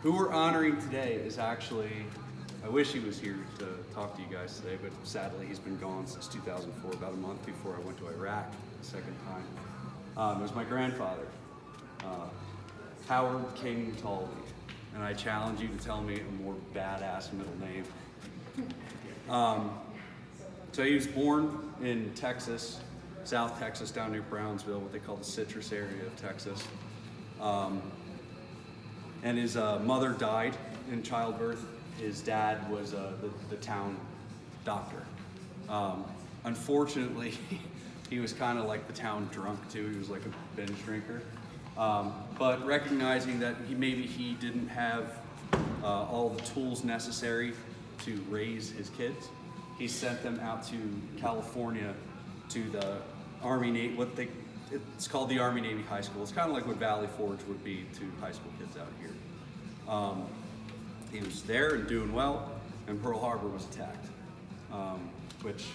Who we're honoring today is actually, I wish he was here to talk to you guys today, but sadly he's been gone since 2004, about a month before I went to Iraq the second time. It was my grandfather, Howard King Taulbee, and I challenge you to tell me a more badass middle name. So he was born in Texas, South Texas, down near Brownsville, what they call the citrus area of Texas. And his mother died in childbirth. His dad was the town doctor. Unfortunately, he was kind of like the town drunk too. He was like a binge drinker. But recognizing that maybe he didn't have all the tools necessary to raise his kids, he sent them out to California to the Army Navy, it's called the Army Navy High School. It's kind of like what Valley Forge would be to high school kids out here. He was there and doing well, and Pearl Harbor was attacked, which,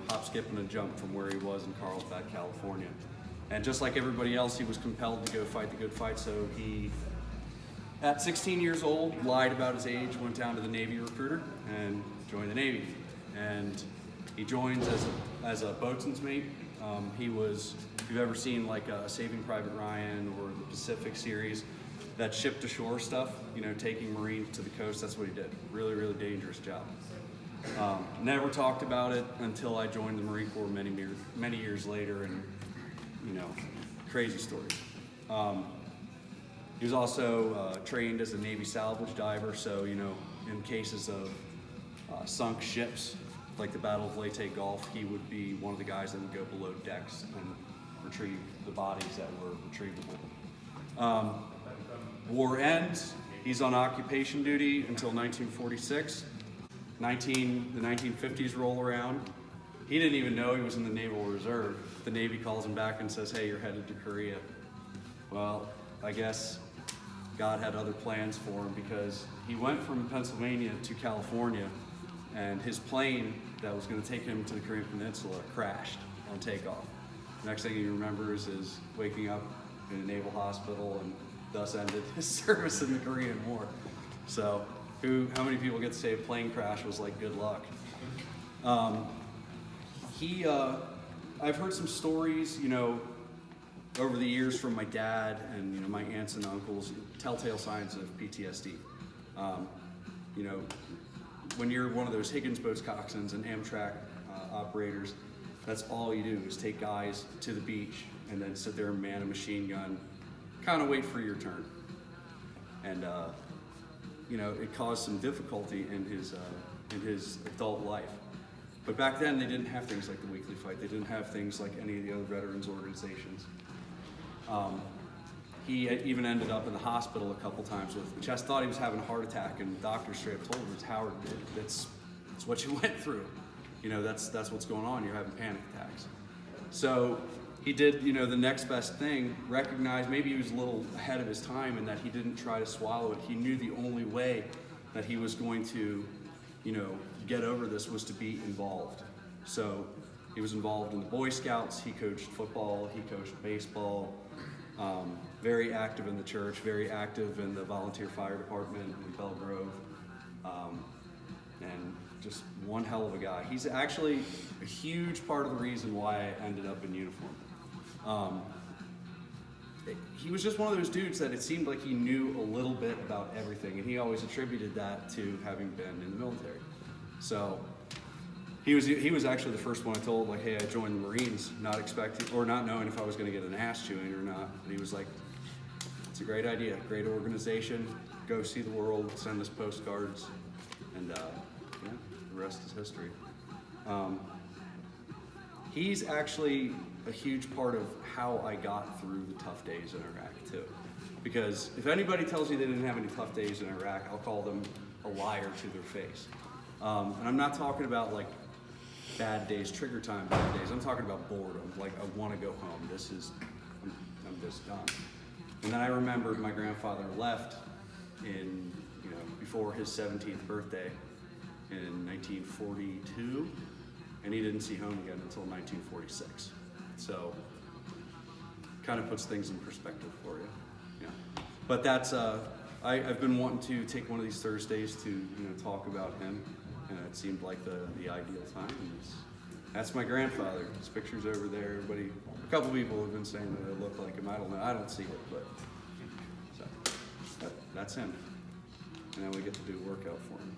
hop, skip, and a jump from where he was in Carlsbad, California. And just like everybody else, he was compelled to go fight the good fight, so he, at 16 years old, lied about his age, went down to the Navy recruiter, and joined the Navy. And he joins as a boatswain's mate. He was, if you've ever seen like Saving Private Ryan or the Pacific series, that ship to shore stuff, taking Marines to the coast, that's what he did. Really, really dangerous job. Never talked about it until I joined the Marine Corps many years later, and crazy story. He was also trained as a Navy salvage diver, so in cases of sunk ships, like the Battle of Leyte Gulf, he would be one of the guys that would go below decks and retrieve the bodies that were retrievable. War ends, he's on occupation duty until 1946. The 1950s roll around. He didn't even know he was in the Naval Reserve. The Navy calls him back and says, hey, you're headed to Korea. Well, I guess God had other plans for him, because he went from Pennsylvania to California, and his plane that was going to take him to the Korean Peninsula crashed on takeoff. The next thing he remembers is waking up in a naval hospital, and thus ended his service in the Korean War. So, how many people get to say a plane crash was like good luck? I've heard some stories, over the years from my dad and my aunts and uncles, telltale signs of PTSD. When you're one of those Higgins boats coxswains and Amtrak operators, that's all you do is take guys to the beach and then sit there and man a machine gun, kind of wait for your turn. And it caused some difficulty in his adult life. But back then they didn't have things like the Weekly Fight. They didn't have things like any of the other veterans organizations. He even ended up in the hospital a couple times with chest. Thought he was having a heart attack, and the doctor straight up told him, "It's Howard, that's what you went through. That's what's going on. You're having panic attacks." So he did, the next best thing. Recognized maybe he was a little ahead of his time, in that he didn't try to swallow it. He knew the only way that he was going to, get over this was to be involved. So he was involved in the Boy Scouts. He coached football. He coached baseball. Very active in the church, very active in the volunteer fire department in Belle Grove, and just one hell of a guy. He's actually a huge part of the reason why I ended up in uniform. He was just one of those dudes that it seemed like he knew a little bit about everything, and he always attributed that to having been in the military. So he was actually the first one I told, like, hey, I joined the Marines, not expecting or not knowing if I was going to get an ass chewing or not. And he was like, it's a great idea, great organization, go see the world, send us postcards, and the rest is history. He's actually a huge part of how I got through the tough days in Iraq too. Because if anybody tells you they didn't have any tough days in Iraq, I'll call them a liar to their face. And I'm not talking about like bad days, trigger time bad days. I'm talking about boredom. Like, I want to go home. I'm just done. And then I remembered my grandfather left in, before his 17th birthday in 1942, and he didn't see home again until 1946. So, kind of puts things in perspective for you. Yeah. But that's I've been wanting to take one of these Thursdays to talk about him, and it seemed like the ideal time. And that's my grandfather. His picture's over there. Everybody, a couple people have been saying that I look like him. I don't know. I don't see it, but so that's him. And then we get to do a workout for him.